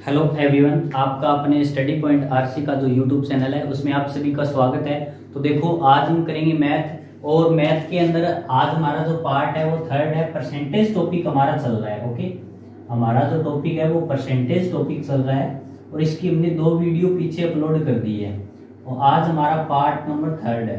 Hello everyone, आपका अपने study point RC का जो यूट्यूब चैनल है उसमें आप सभी का स्वागत है। तो देखो, आज हम करेंगे मैथ। और मैथ के अंदर आज हमारा जो पार्ट है वो थर्ड है। परसेंटेज टॉपिक हमारा चल रहा है। ओके, हमारा जो टॉपिक है वो परसेंटेज टॉपिक चल रहा है और इसकी हमने 2 वीडियो पीछे अपलोड कर दी है और आज हमारा पार्ट नंबर थर्ड है।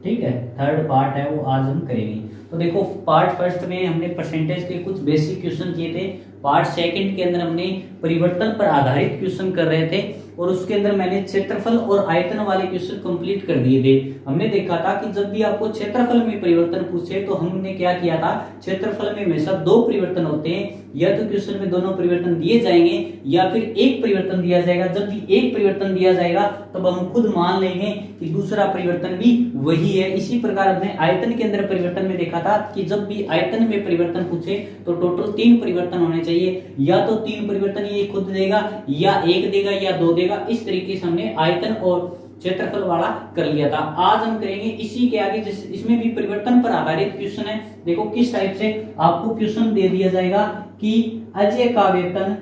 ठीक है, थर्ड पार्ट है वो आज हम करेंगे। तो देखो, पार्ट फर्स्ट में हमने परसेंटेज के कुछ बेसिक क्वेश्चन किए थे। पार्ट सेकंड के अंदर हमने परिवर्तन पर आधारित क्वेश्चन कर रहे थे और उसके अंदर मैंने क्षेत्रफल और आयतन वाले क्वेश्चन कंप्लीट कर दिए थे। हमने देखा था कि जब भी आपको क्षेत्रफल में परिवर्तन पूछे तो हमने क्या किया था, क्षेत्रफल में हमेशा 2 परिवर्तन होते हैं, या तो क्वेश्चन में दोनों परिवर्तन दिए जाएंगे या फिर एक परिवर्तन दिया जाएगा। जब भी एक परिवर्तन दिया जाएगा तब हम खुद मान लेंगे कि दूसरा परिवर्तन भी वही है। इसी प्रकार हमने आयतन के अंदर परिवर्तन में देखा था कि जब भी आयतन में परिवर्तन पूछे तो टोटल 3 परिवर्तन होने चाहिए, या तो 3 परिवर्तन ये खुद देगा या 1 देगा या 2 देगा। इस तरीके से हमने आयतन और क्षेत्रफल वाला कर लिया था। आज हम करेंगे इसी के आगे, इसमें भी परिवर्तन पर आधारित क्वेश्चन है। देखो किस टाइप से आपको क्वेश्चन दे दिया जाएगा कि अजय का वेतन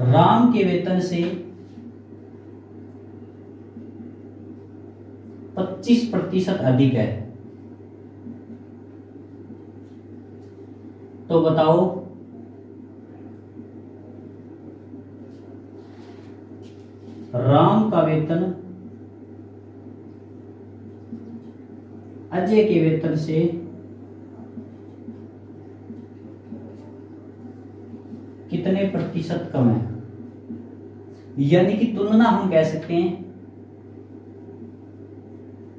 राम के वेतन से 25% अधिक है, तो बताओ राम का वेतन अजय के वेतन से कितने प्रतिशत कम है। यानी कि तुलना हम कह सकते हैं,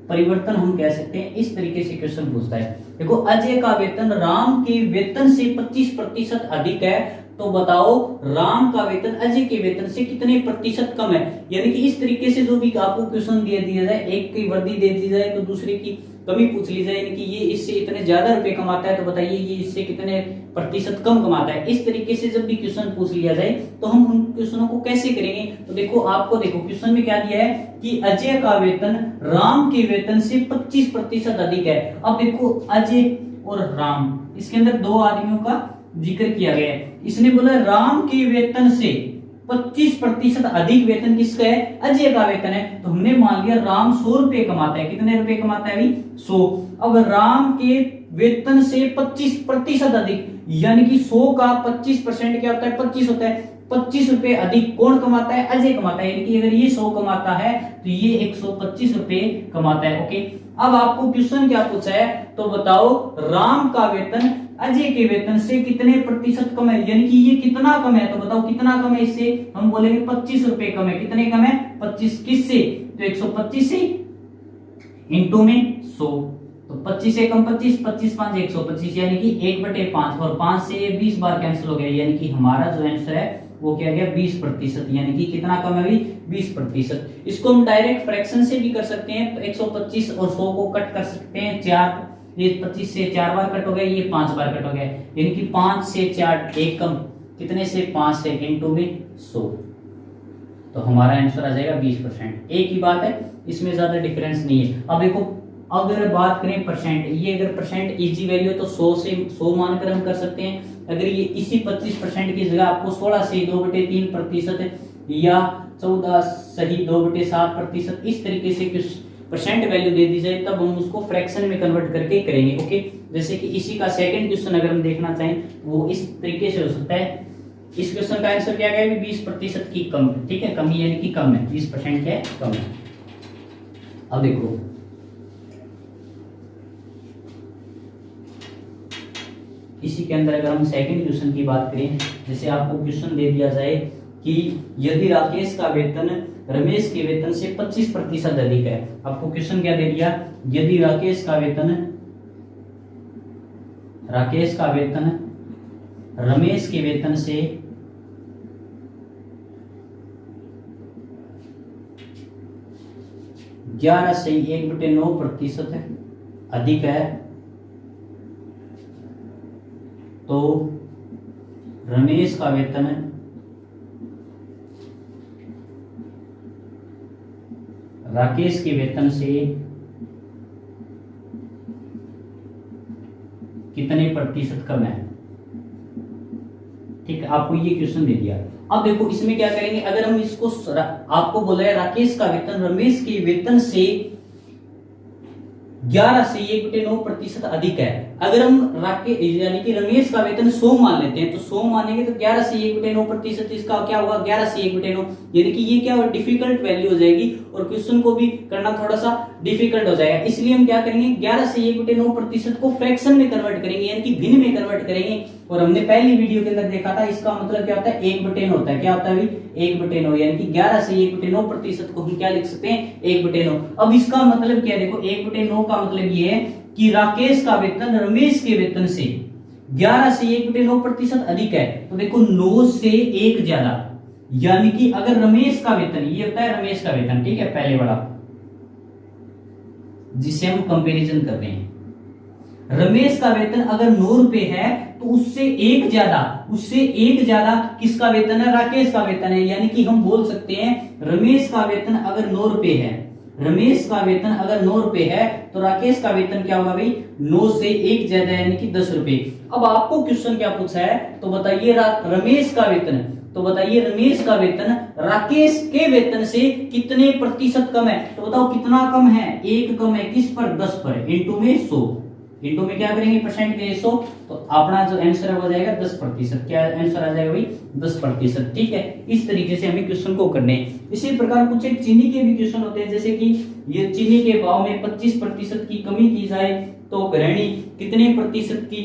परिवर्तन हम कह सकते हैं। इस तरीके से क्वेश्चन पूछता है। देखो, अजय का वेतन राम के वेतन से 25% अधिक है, तो बताओ राम का वेतन अजय के वेतन से कितने प्रतिशत कम है। यानी कि इस तरीके से जो भी आपको क्वेश्चन दिया जाए, एक की वर्दी दे दी जाए तो दूसरे की कमी पूछ ली जाए, यानी कि ये इससे इतने ज्यादा रुपए कमाता है तो बताइए ये इससे कितने प्रतिशत कम कमाता है। इस तरीके से जब भी क्वेश्चन पूछ लिया जाए तो हम उन क्वेश्चनों को कैसे करेंगे। तो देखो, आपको देखो क्वेश्चन में क्या दिया है कि अजय का वेतन राम के वेतन से 25% अधिक है। अब देखो, अजय और राम, इसके अंदर 2 आदमियों का जिक्र किया गया है। इसने बोला राम के वेतन से 25% अधिक वेतन किसका है, अजय का वेतन है। तो हमने मान लिया राम 100 रुपए कमाता है। कितने रुपए कमाता है अभी, 100। अब राम के वेतन से 25% अधिक, यानी कि 100 का 25% क्या होता है, 25 होता है। 25 रुपए अधिक कौन कमाता है, अजय कमाता है। यानी कि अगर ये 100 कमाता है तो ये 125 रुपए कमाता है। ओके, अब आपको क्वेश्चन क्या पूछा है, तो बताओ राम का वेतन अजय के वेतन से कितने प्रतिशत कम है। यानी कि ये कितना कम है, तो बताओ कितना कम है। इससे हम बोलेंगे 25 रुपए कम है। कितने कम है, 25। किससे, तो 125 से इंटू में 100, तो 25 से कम 25, 25 5 125, यानी कि 1/5, और 5 से ये 20 बार कैंसिल हो गया। यानी कि हमारा जो आंसर है वो क्या गया, 20%। यानी कि कितना कम है अभी, 20%। इसको हम डायरेक्ट फ्रैक्शन से भी कर सकते हैं। तो 125 और 100 को कट कर सकते हैं। 4, ये 25 से 4 बार कट हो गया, ये 5 बार कट हो गया। यानी कि 5 से 4 एक कम, कितने से, 5 से, इंटू में 100, तो हमारा आंसर आ जाएगा 20%। एक ही बात है, इसमें ज्यादा डिफरेंस नहीं है। अब देखो, अगर बात करें परसेंट, ये अगर परसेंट इजी वैल्यू है तो 100 से 100 मानकर हम कर सकते हैं। अगर ये इसी 25% की जगह आपको 16 से 2/3% या 14 सही 2/7%, इस तरीके से परसेंट वैल्यू दे दी जाए तब हम उसको फ्रैक्शन में कन्वर्ट करके करेंगे। ओके, जैसे कि इसी का सेकंड क्वेश्चन अगर हम देखना चाहें वो इस तरीके से हो सकता है। इस क्वेश्चन का आंसर क्या है, 20% की कम। ठीक है, कमी यानी कि कम है, 20% क्या है, कम है। अब देखो, इसी के अंदर अगर हम सेकंड क्वेश्चन की बात करें, जैसे आपको क्वेश्चन दे दिया जाए कि यदि राकेश का वेतन रमेश के वेतन से 25% अधिक है। आपको क्वेश्चन क्या दे दिया, यदि राकेश का वेतन रमेश के वेतन से 11 से 1/9% अधिक है, तो रमेश का वेतन राकेश के वेतन से कितने प्रतिशत कम है। ठीक है, आपको ये क्वेश्चन दे दिया। अब देखो इसमें क्या करेंगे, अगर हम इसको आपको बोला है राकेश का वेतन रमेश के वेतन से 11 से 1/9% अधिक है। अगर हम राकेश यानी कि रमेश का वेतन 100 मान लेते हैं, तो 100 मानेंगे तो 11 से 1/9% इसका क्या होगा, 11 से 1/9, यानी कि ये क्या डिफिकल्ट वैल्यू हो जाएगी और क्वेश्चन को भी करना थोड़ा सा डिफिकल्ट हो जाएगा। इसलिए हम क्या करेंगे, 11 से 1/9% को फ्रैक्शन में कन्वर्ट करेंगे, यानी कि भिन्न में कन्वर्ट करेंगे। और हमने पहली वीडियो के अंदर देखा था, इसका मतलब क्या होता है, 1/9 होता है। क्या होता है भाई, 1/9, यानी कि 11 से 1/9% को हम क्या लिख सकते हैं, 1/9। अब इसका मतलब क्या है, देखो 1/9 का मतलब ये है कि राकेश का वेतन रमेश के वेतन से 11 से 1/9% अधिक है। तो देखो 9 से 1 ज्यादा, यानी कि अगर रमेश का वेतन, ये होता है रमेश का वेतन, ठीक है, पहले वाला जिसे हम कंपैरिजन कर रहे हैं, रमेश का वेतन अगर 9 रुपए है तो उससे एक ज्यादा किसका वेतन है, राकेश का वेतन है। यानी कि हम बोल सकते हैं रमेश का वेतन अगर 9 रुपए है, रमेश का वेतन अगर 9 रुपए है तो राकेश का वेतन क्या होगा भाई, 9 से 1 ज्यादा, यानी कि 10 रुपए। अब आपको क्वेश्चन क्या पूछा है, तो बताइए रमेश का वेतन, तो बताइए रमेश का वेतन राकेश के वेतन से कितने प्रतिशत कम है। तो बताओ कितना कम है, 1 कम है, किस पर, 10 पर, इंटू में 100, इंटू में क्या करेंगे, परसेंट के 100, तो अपना जो आंसर हो जाएगा 10%। क्या आंसर आ जाएगा भाई, 10%। ठीक है, इस तरीके से हमें क्वेश्चन को करने। इसी प्रकार कुछ एक चीनी के भी क्वेश्चन होते हैं, जैसे कि ये चीनी के भाव में 25% की कमी की जाए तो गृहिणी कितने प्रतिशत की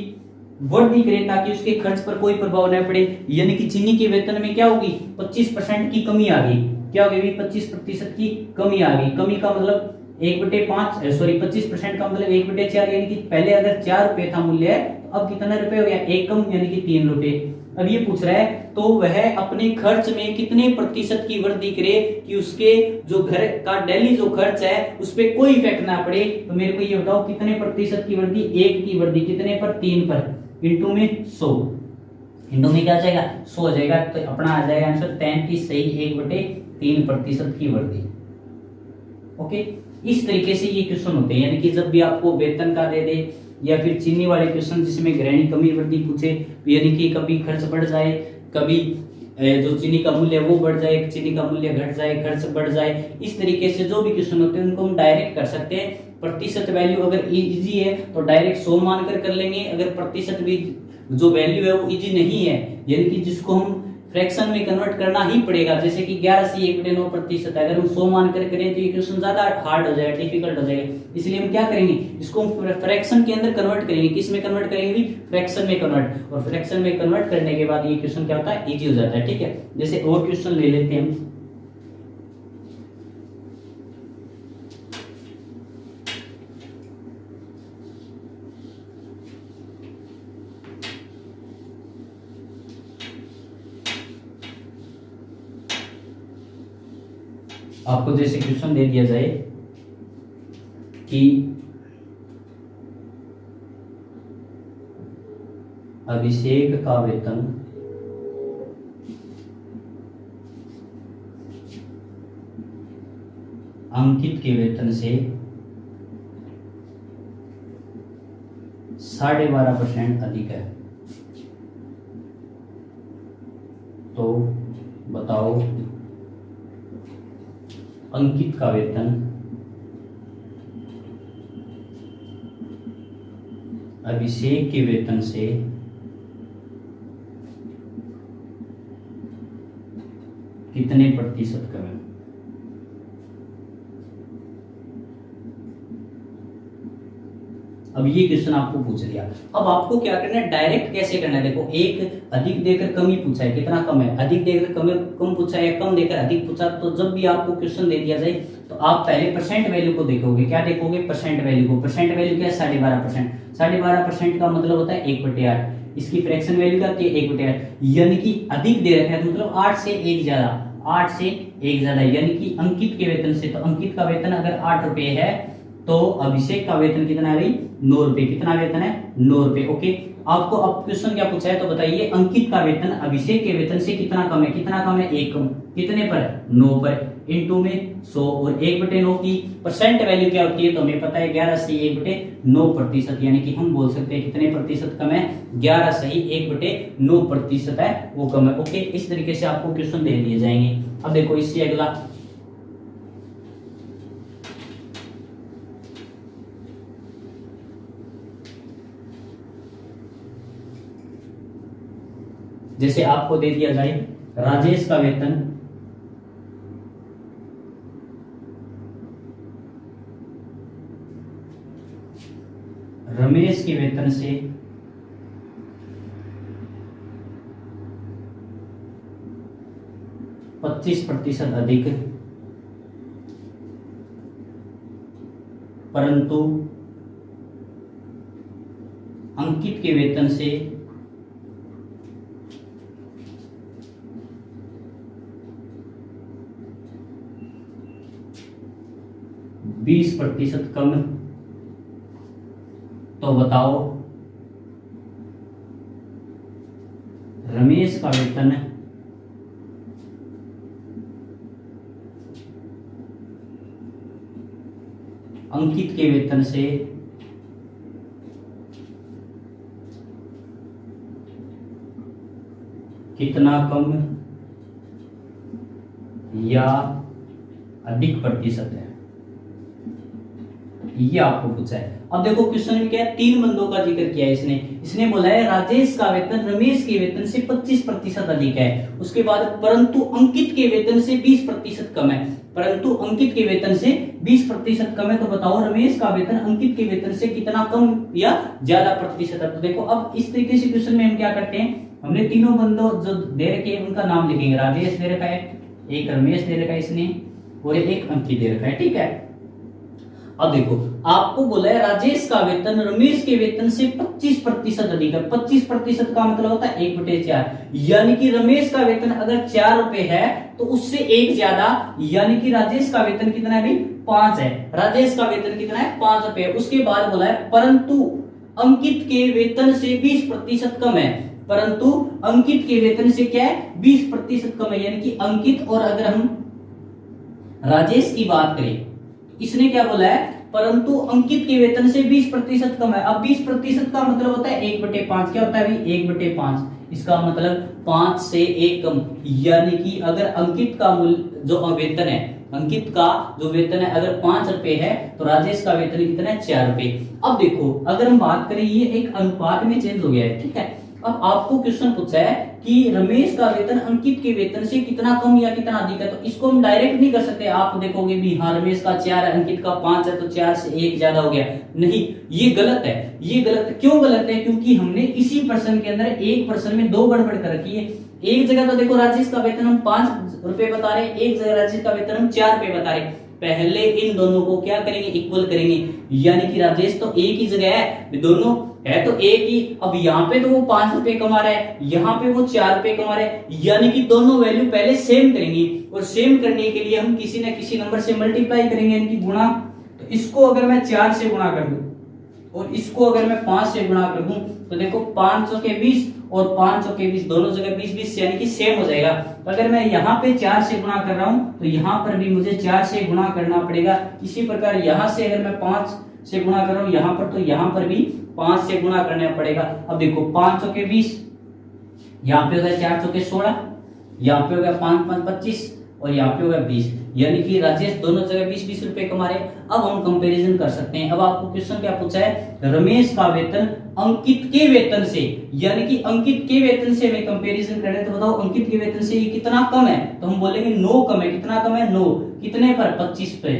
वृद्धि करे ताकि उसके खर्च पर कोई प्रभाव न पड़े। यानी कि चीनी के वेतन में क्या होगी, 25% की कमी आ गई। क्या होगी भाई, 25% की कमी आ गई। कमी का मतलब 1/5, सॉरी 25% का मतलब 1/4, यानी कि पहले अगर 4 रुपए था मूल्य, तो अब कितना रुपए हो गया, 1 कम, यानी कि 3 रुपए। अब ये पूछ रहा है तो वह अपने खर्च में कितने प्रतिशत की वृद्धि करे कि उसके जो घर का डेली जो खर्च है उस पर कोई इफेक्ट ना पड़े। तो मेरे को ये बताओ कितने प्रतिशत की वृद्धि, 1 की वृद्धि, कितने पर, 3 पर, इंटू में 100, इंटू में क्या आ जाएगा, 100 हो जाएगा। तो अपना आ जाएगा आंसर 33 सही, 1/3% की वृद्धि। ओके, इस तरीके से ये क्वेश्चन होते हैं। यानी कि जब भी आपको वेतन का दे दे या फिर चीनी वाले क्वेश्चन जिसमें गृहिणी कमी वृद्धि पूछे, यानी कि कभी खर्च बढ़ जाए, कभी जो चीनी का मूल्य वो बढ़ जाए, चीनी का मूल्य घट जाए, खर्च बढ़ जाए, इस तरीके से जो भी क्वेश्चन होते हैं उनको हम डायरेक्ट कर सकते हैं। प्रतिशत वैल्यू अगर इजी है तो डायरेक्ट 100 मानकर कर लेंगे। अगर प्रतिशत भी जो वैल्यू है वो इजी नहीं है, यानी कि जिसको हम फ्रैक्शन में कन्वर्ट करना ही पड़ेगा, जैसे कि 11 से 1/9%, अगर हम 100 मानकर करें तो ये क्वेश्चन ज्यादा हार्ड हो जाएगा, डिफिकल्ट हो जाएगा। इसलिए हम क्या करेंगे, इसको हम फ्रैक्शन के अंदर कन्वर्ट करेंगे। किस में कन्वर्ट करेंगे भी, फ्रैक्शन में कन्वर्ट। और फ्रैक्शन में कन्वर्ट करने के बाद ये क्वेश्चन क्या होता है, इजी हो जाता है। ठीक है, जैसे और क्वेश्चन ले लेते हैं हम। आपको जैसे क्वेश्चन दे दिया जाए कि अभिषेक का वेतन अंकित के वेतन से 12.5% अधिक है, तो बताओ अंकित का वेतन अभिषेक के वेतन से कितने प्रतिशत कम है। अब ये क्वेश्चन आपको पूछ लिया, अब आपको क्या करना है, डायरेक्ट कैसे करना है। देखो एक अधिक देकर कम ही पूछा है, कितना कम है, अधिक देकर कम पूछा है, कम देकर अधिक पूछा। तो जब भी आपको क्वेश्चन दे दिया जाए तो आप पहले परसेंट वैल्यू को देखोगे। क्या देखोगे, परसेंट वैल्यू को। परसेंट वैल्यू क्या है, 12.5%। 12.5% का मतलब होता है 1/8। इसकी फ्रैक्शन वैल्यू क्या होती है, 1/8। यानी कि अधिक दे रखा है तो मतलब 8 से 1 ज्यादा, 8 से 1 ज्यादा, यानी कि अंकित के वेतन से। तो अंकित का वेतन अगर 8 रुपए है तो अभिषेक का वेतन कितना है भाई 9 रुपए। कितना वेतन है 9 रुपए। ओके, आपको अब क्वेश्चन क्या पूछा है तो बताइए अंकित का वेतन अभिषेक के वेतन से कितना कम है। कितना कम है 1 कम। कितने पर 9 पर। इनटू में 100 और 1/9 की परसेंट वैल्यू क्या होती है तो हमें पता है 11 सही 1/9%, यानी कि हम बोल सकते हैं कितने प्रतिशत कम है 11 सही 1/9% है वो कम है। ओके, इस तरीके से आपको क्वेश्चन दे दिए जाएंगे। अब देखो इससे अगला, जैसे आपको दे दिया जाए राजेश का वेतन रमेश के वेतन से 25% अधिक, परंतु अंकित के वेतन से 20% कम, तो बताओ रमेश का वेतन अंकित के वेतन से 'कितना कम या अधिक प्रतिशत है। ये आपको पूछा है। अब देखो क्वेश्चन में क्या है, 3 बंदों का जिक्र किया है इसने बोला है राजेश का वेतन रमेश के वेतन से 25% अधिक है। उसके बाद परंतु अंकित के वेतन से 20% कम है। परंतु अंकित के वेतन से 20% कम है, तो बताओ रमेश का वेतन अंकित के वेतन से कितना कम या ज्यादा प्रतिशत है। तो देखो अब इस तरीके से क्वेश्चन में हम क्या करते हैं, हमने तीनों बंदों जो दे रखे हैं उनका नाम लिखेंगे। राजेश दे रखा है, एक रमेश दे रखा है इसने, और एक अंकित दे रखा है। ठीक है, अब देखो आपको बोला है राजेश का वेतन रमेश के वेतन से 25% अधिक है। 25% का मतलब होता है 1/4, यानी कि रमेश का वेतन अगर 4 रुपए है तो उससे 1 ज्यादा, यानी कि राजेश का वेतन कितना है भाई 5 है। राजेश का वेतन कितना है 5 रुपए। उसके बाद बोला है परंतु अंकित के वेतन से 20% कम है। परंतु अंकित के वेतन से क्या है 20% कम है, यानी कि अंकित और अगर हम राजेश की बात करें, इसने क्या बोला है परंतु अंकित के वेतन से 20% कम है। अब 20% का मतलब होता है 1/5। क्या होता है भाई 1/5, इसका मतलब 5 से 1 कम, यानी कि अगर अंकित का मूल्य जो वेतन है, अंकित का जो वेतन है अगर 5 रुपए है तो राजेश का वेतन कितना है 4 रुपए। अब देखो अगर हम बात करें ये एक अनुपात में चेंज हो गया है। ठीक है, अब आपको क्वेश्चन पूछा है कि रमेश का वेतन अंकित के वेतन से कितना कम या कितना अधिक है, तो इसको हम डायरेक्ट नहीं कर सकते। आप देखोगे भी हाँ रमेश का 4 है अंकित का 5 है तो 4 से 1 ज्यादा हो गया। नहीं, ये गलत है। ये गलत है, क्यों गलत है, क्योंकि हमने इसी प्रश्न के अंदर एक प्रश्न में 2 गड़बड़ कर रखी है। एक जगह तो देखो राजेश का वेतन हम 5 रुपए बता रहे हैं, एक जगह राजेश का वेतन हम 4 रुपए बता रहे हैं। पहले इन दोनों को क्या करेंगे इक्वल करेंगे, यानी कि राजेश तो एक ही जगह है, दोनों है तो एक ही। अब यहाँ पे तो वो 5 रुपए कमा रहा है, यहाँ पे वो 4 रुपए कमा रहा है, यानी कि दोनों वैल्यू पहले सेम करेंगे। और सेम करने के लिए हम किसी न किसी नंबर से मल्टीप्लाई करेंगे, यानी कि गुणा। तो इसको अगर मैं 4 से गुणा कर दूं और इसको अगर मैं 5 से गुणा कर दूं तो देखो 500 के 20 और 500 के 20 दोनों जगह 20-20 यानी कि सेम हो जाएगा। तो अगर मैं यहाँ पे 4 से गुणा कर रहा हूं तो यहाँ पर भी मुझे 4 से गुणा करना पड़ेगा। इसी प्रकार यहाँ से अगर मैं 5 से गुणा कर रहा हूं यहाँ पर, तो यहाँ पर भी 5 से गुणा करना पड़ेगा। अब देखो 500 के 20, यहाँ पे हो गया 400 के 16, यहाँ पे हो गया 5-5 25 और यहाँ पे हो गया 20, यानी कि राजेश दोनों जगह 20-20 रुपए कमा रहे। अब हम कंपैरिजन कर सकते हैं। अब आपको क्वेश्चन क्या पूछा है, रमेश का वेतन अंकित के वेतन से, यानी कि अंकित के वेतन से हमें कंपैरिजन करना है। तो बताओ अंकित के वेतन से ये कितना कम है, तो हम बोलेंगे 9 कम है। कितना कम है 9, कितने पर 25 पे,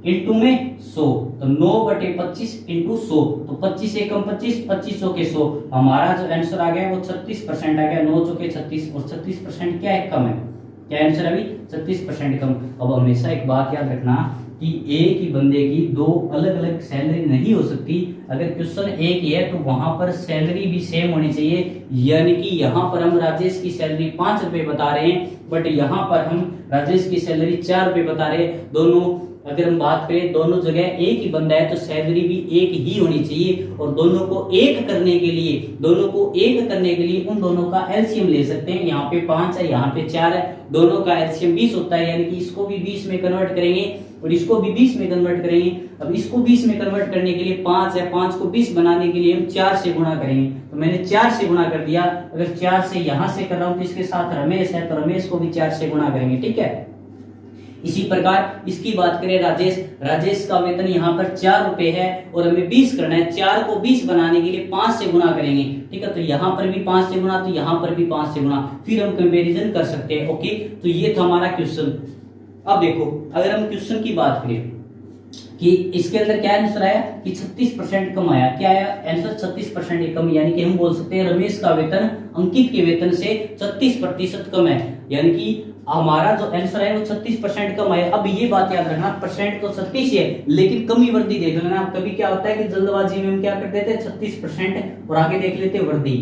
इंटू में 100, तो 9/25 इंटू 100, तो 25 से कम 25, 2500 के 100, हमारा जो आंसर आ गया वो 36% आ गया। 9 चौके 36 और 36% क्या है कम है। क्या आंसर अभी 36% कम। अब हमेशा एक बात याद रखना कि एक ही बंदे की 2 अलग अलग सैलरी नहीं हो सकती। अगर क्वेश्चन एक ही है तो वहां पर सैलरी भी सेम होनी चाहिए, यानी कि यहाँ पर हम राजेश की सैलरी 5 रुपए बता रहे हैं, बट यहाँ पर हम राजेश की सैलरी 4 रुपए बता रहे हैं। दोनों अगर हम बात करें दोनों जगह एक ही बंदा है तो सैलरी भी एक ही होनी चाहिए, और दोनों को एक करने के लिए उन दोनों का एलसीएम ले सकते हैं। यहाँ पे 5 है, यहाँ पे 4 है, दोनों का एलसीएम 20 होता है, यानी कि इसको भी 20 में कन्वर्ट करेंगे और इसको भी 20 में कन्वर्ट करेंगे। अब इसको 20 में कन्वर्ट करने के लिए 5 है, 5 को 20 बनाने के लिए हम 4 से गुणा करेंगे, तो मैंने 4 से गुणा कर दिया। अगर 4 से यहां से कर रहा हूं तो इसके साथ रमेश है, तो रमेश को भी 4 से गुणा करेंगे, ठीक है। इसी प्रकार इसकी बात करें राजेश का वेतन यहाँ पर 4 रुपए है और हमें 20 करना है, 4 को 20 बनाने के लिए 5 से गुणा करेंगे, ठीक है। तो यहाँ पर भी 5 से गुणा, तो यहाँ पर भी 5 से गुणा, फिर हम कंपैरिजन कर सकते हैं। ओके, तो ये था हमारा क्वेश्चन। अब देखो अगर हम क्वेश्चन की बात करें कि इसके अंदर क्या आंसर आया कि 36% कम आया। क्या आया आंसर? 36% कम, यानी कि हम बोल सकते हैं रमेश का वेतन अंकित के वेतन से 36% कम है, यानी कि हमारा जो आंसर है वो 36% कम आया। अब ये बात याद रखना, परसेंट तो 36 है लेकिन कमी वृद्धि देख लेना। कभी क्या होता है कि जल्दबाजी में हम क्या कर देते हैं 36% और आगे देख लेते वृद्धि,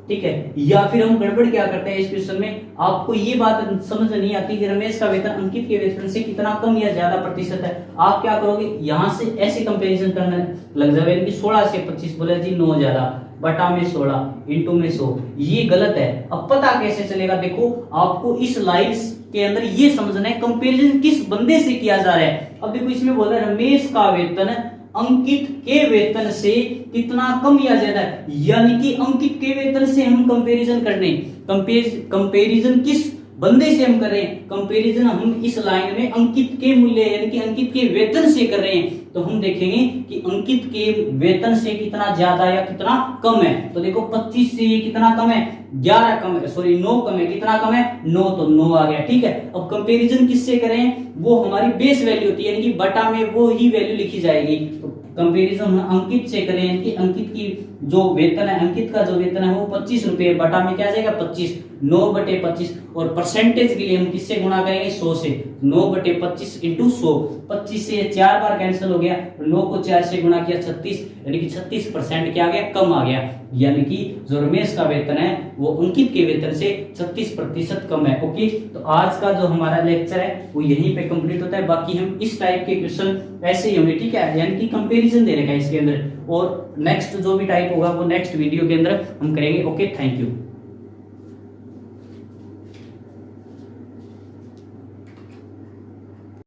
ठीक है। या फिर हम गड़बड़ क्या करते हैं इस क्वेश्चन में, आपको ये बात समझ नहीं आती कि रमेश का वेतन अंकित के वेतन से कितना कम या ज्यादा प्रतिशत है। आप क्या करोगे, यहां से ऐसे कंपैरिजन करने लग जाओगे कि 16 से 25 बोले जी 9 ज्यादा, बटा में 16 इंटू में 100, ये गलत है। अब पता कैसे चलेगा, देखो आपको इस लाइन के अंदर ये समझना है कंपैरिजन किस बंदे से किया जा रहा है। अब देखो इसमें बोला रमेश का वेतन अंकित के वेतन से कितना कम या ज्यादा है, यानी कि अंकित के वेतन से हम कंपैरिजन कर रहे हैं। कंपैरिजन किस बंदे से हम कर रहे हैं, कंपैरिजन हम इस लाइन में अंकित के मूल्य यानी कि अंकित के वेतन से कर रहे हैं। तो हम देखेंगे कि अंकित के वेतन से कितना ज्यादा या कितना कम है। तो देखो 25 से ये कितना कम है, 11 कम है, सॉरी 9 कम है। कितना कम है 9, तो 9 आ गया, ठीक है। अब कंपैरिजन किससे करें, वो हमारी बेस वैल्यू होती है, यानी कि बटा में वो ही वैल्यू लिखी जाएगी। तो कंपैरिजन अंकित से करें, यानी कि अंकित की जो वेतन है, अंकित का जो वेतन है वो 25 रुपए, बटा में क्या आ जाएगा 25, 9/25। और परसेंटेज के लिए हम किससे गुणा करेंगे 100 से, 9/25 इंटू 100। 25 से 4 बार कैंसिल हो गया, 9 को 4 से गुणा किया 36, यानी कि 36% क्या आ गया, कम आ गया। यानी कि जो रमेश का वेतन है वो अंकित के वेतन से 36% कम है। ओके, तो आज का जो हमारा लेक्चर है वो यहीं पे कंप्लीट होता है। बाकी हम इस टाइप के क्वेश्चन ऐसे ही होंगे, ठीक है, यानी कि कंपैरिजन देने का इसके अंदर, और नेक्स्ट जो भी टाइप होगा वो नेक्स्ट वीडियो के अंदर हम करेंगे। Okay, thank you.